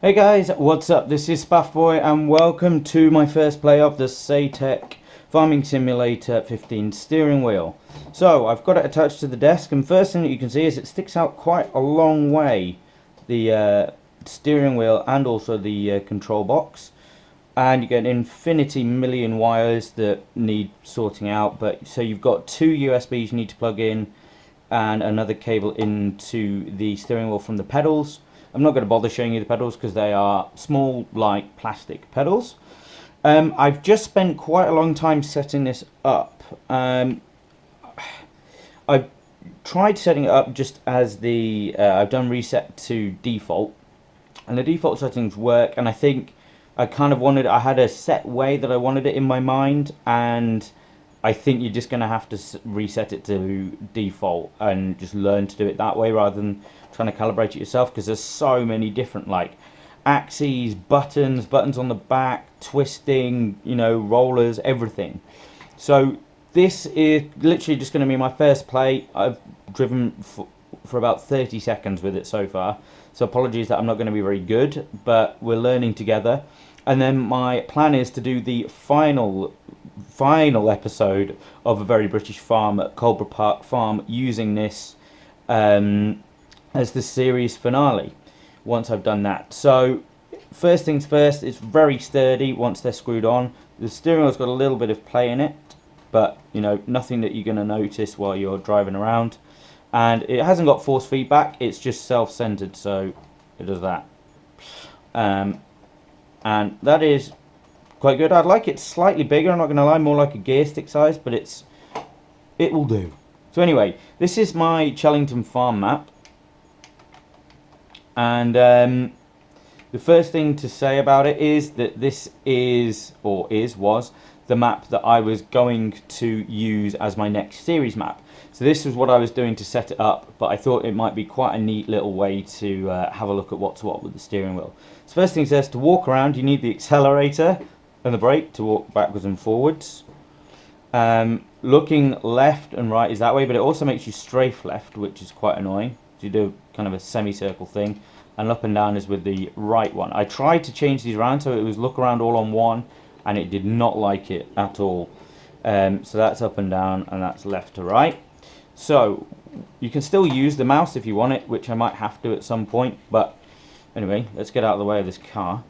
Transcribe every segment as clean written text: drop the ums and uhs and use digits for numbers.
Hey guys, what's up? This is Spaffboy and welcome to my first play of the Saitek Farming Simulator 15 steering wheel. So I've got it attached to the desk, and first thing that you can see is it sticks out quite a long way, the steering wheel and also the control box, and you get an infinity million wires that need sorting out. But so you've got two USBs you need to plug in and another cable into the steering wheel from the pedals. I'm not going to bother showing you the pedals because they are small, light plastic pedals. I've just spent quite a long time setting this up. I've tried setting it up just as the I've done reset to default, and the default settings work, and I think I had a set way that I wanted it in my mind, and I think you're just going to have to reset it to default and just learn to do it that way rather than trying to calibrate it yourself, because there's so many different axes, buttons on the back, twisting, rollers, everything. So this is literally just going to be my first play. I've driven for about 30 seconds with it so far, so apologies that I'm not going to be very good, but we're learning together. And then my plan is to do the final episode of A Very British Farm at Colborough Park Farm using this as the series finale once I've done that. So first things first, it's very sturdy once they're screwed on. The steering wheel's got a little bit of play in it, but nothing that you're going to notice while you're driving around. And it hasn't got force feedback, it's just self-centered, so it does that. And that is quite good. I'd like it slightly bigger, I'm not going to lie, more like a gear stick size, but it will do. So anyway, this is my Chellington farm map. And the first thing to say about it is that this was the map that I was going to use as my next series map. So this was what I was doing to set it up, but I thought it might be quite a neat little way to have a look at what's what with the steering wheel. So first thing it says, to walk around you need the accelerator and the brake to walk backwards and forwards. Looking left and right is that way, but it also makes you strafe left, which is quite annoying. So you do kind of a semicircle thing, and up and down is with the right one. I tried to change these around so it was look around all on one, and it did not like it at all. So that's up and down, and that's left to right. So you can still use the mouse if you want it, which I might have to at some point, but anyway, let's get out of the way of this car.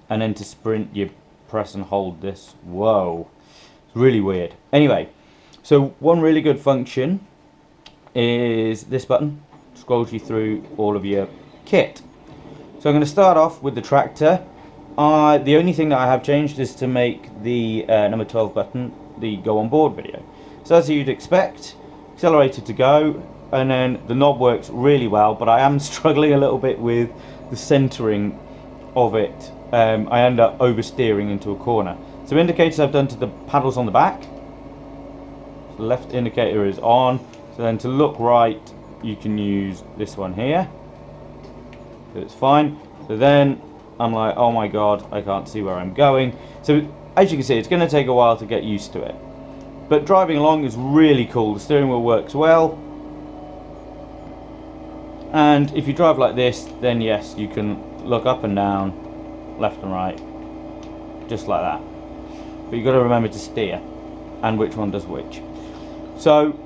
And then to sprint you press and hold this. Whoa, it's really weird. Anyway, so one really good function is this button. Scrolls you through all of your kit. So I'm going to start off with the tractor. The only thing that I have changed is to make the number 12 button the go on board video. So as you'd expect, accelerator to go, and then the knob works really well, but I am struggling a little bit with the centering of it. I end up oversteering into a corner. So indicators I've done to the paddles on the back. So the left indicator is on, so then to look right you can use this one here, so it's fine. So then I'm like, oh my god, I can't see where I'm going. So as you can see, it's going to take a while to get used to it, but driving along is really cool. The steering wheel works well, and if you drive like this, then yes, you can look up and down, left and right, just like that. But you've got to remember to steer and which one does which. So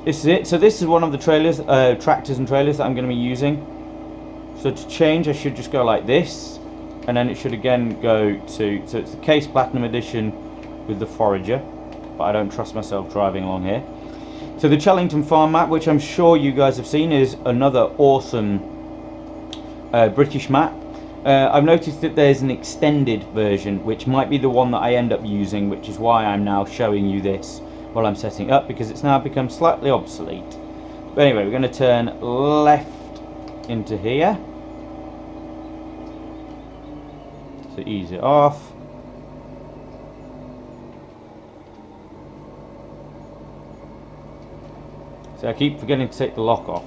this is it. So this is one of the tractors and trailers that I'm going to be using. So to change, I should just go like this, and then it should again go to, so it's the Case Platinum Edition with the Forager, but I don't trust myself driving along here. So the Chellington farm map, which I'm sure you guys have seen, is another awesome British map. I've noticed that there's an extended version, which might be the one that I end up using, which is why I'm now showing you this while I'm setting up, because it's now become slightly obsolete. But anyway, we're going to turn left into here. So ease it off. So I keep forgetting to take the lock off.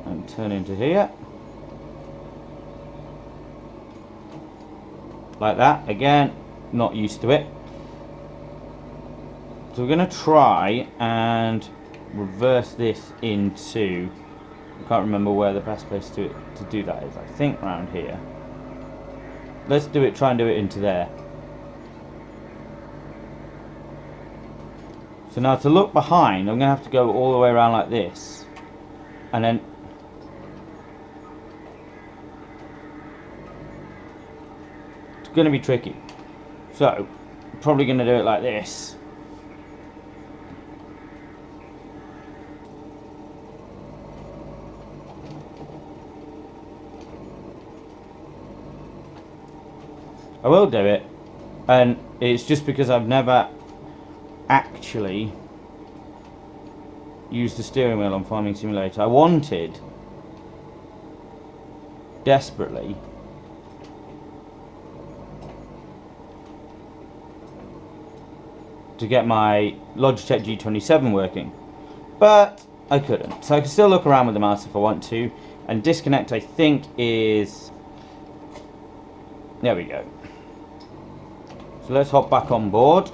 And turn into here. Like that. Again, not used to it. So we're going to try and reverse this into, I can't remember where the best place to do that is. I think around here. Let's do it, try and do it into there. So now to look behind, I'm going to have to go all the way around like this. And then it's going to be tricky. So, I'm probably going to do it like this. I will do it, and it's just because I've never actually used the steering wheel on Farming Simulator. I wanted desperately to get my Logitech G27 working, but I couldn't. So I can still look around with the mouse if I want to, and disconnect I think is, there we go. So let's hop back on board.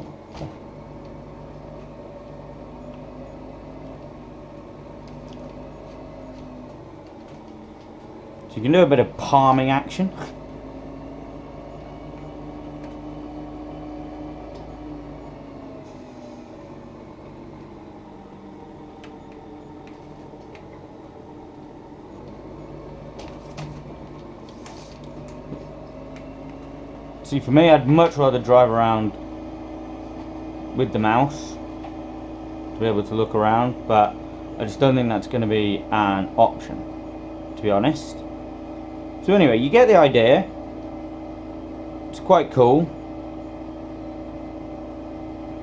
So you can do a bit of palming action. See, for me, I'd much rather drive around with the mouse to be able to look around, but I just don't think that's going to be an option, to be honest. So anyway, you get the idea. It's quite cool.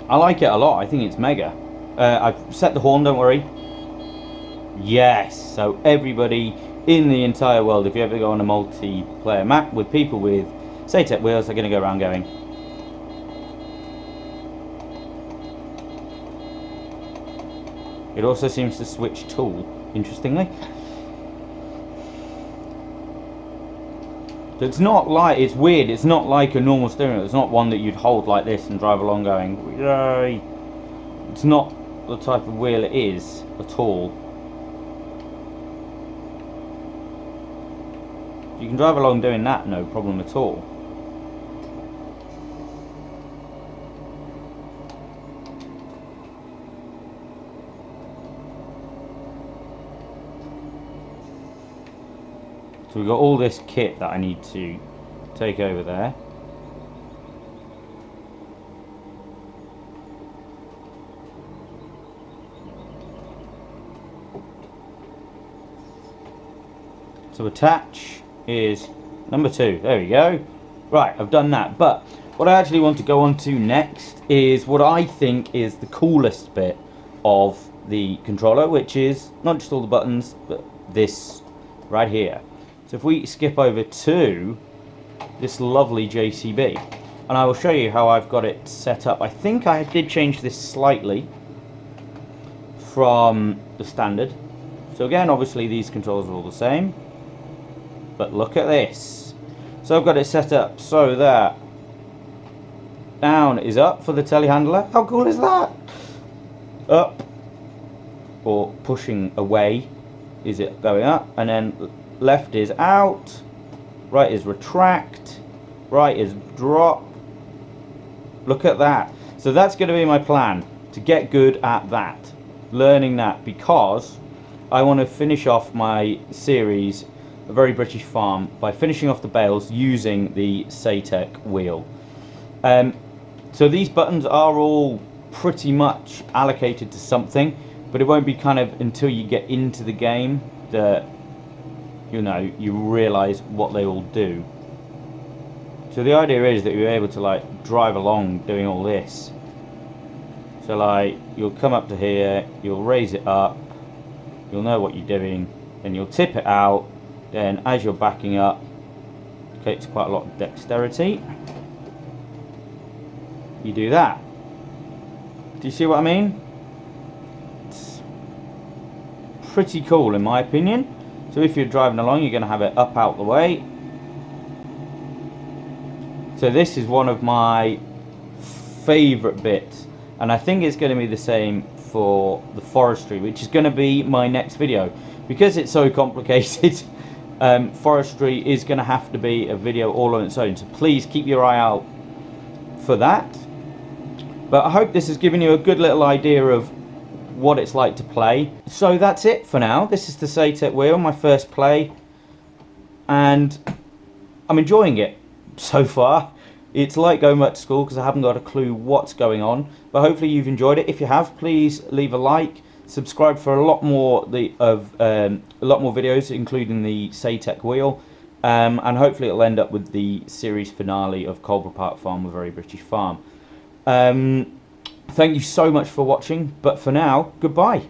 I like it a lot. I think it's mega. I've set the horn, don't worry. Yes, so everybody in the entire world, if you ever go on a multiplayer map with people with Saitek wheels, are going to go around going. It also seems to switch tool, interestingly. So it's not like, it's weird, it's not like a normal steering wheel. It's not one that you'd hold like this and drive along going, yay. It's not the type of wheel it is at all. You can drive along doing that, no problem at all. So we've got all this kit that I need to take over there. So attach is number 2. There we go. Right, I've done that. But what I actually want to go on to next is what I think is the coolest bit of the controller, which is not just all the buttons, but this right here. So if we skip over to this lovely JCB, and I will show you how I've got it set up. I think I did change this slightly from the standard. So again, obviously these controls are all the same, but look at this. So I've got it set up so that down is up for the telehandler. How cool is that? Up, or pushing away, is it going up, and then left is out, right is retract, right is drop. Look at that. So that's going to be my plan, to get good at that, learning that, because I want to finish off my series, A Very British Farm, by finishing off the bales using the Saitek wheel. So these buttons are all pretty much allocated to something, but it won't be kind of until you get into the game that you realise what they all do. So the idea is that you're able to like drive along doing all this. So like you'll come up to here, you'll raise it up, you'll know what you're doing, then you'll tip it out, then as you're backing up, it takes quite a lot of dexterity, you do that. Do you see what I mean? It's pretty cool in my opinion. So if you're driving along, you're going to have it up out the way. So this is one of my favourite bits, and I think it's going to be the same for the forestry, which is going to be my next video. Because it's so complicated, forestry is going to have to be a video all on its own, so please keep your eye out for that. But I hope this has given you a good little idea of what it's like to play. So that's it for now. This is the Saitek wheel, my first play, and I'm enjoying it so far. It's like going back to school because I haven't got a clue what's going on, but hopefully you've enjoyed it. If you have, please leave a like, subscribe for a lot more videos, including the Saitek wheel, and hopefully it'll end up with the series finale of Colborough Park Farm, A Very British Farm. Thank you so much for watching, but for now, goodbye.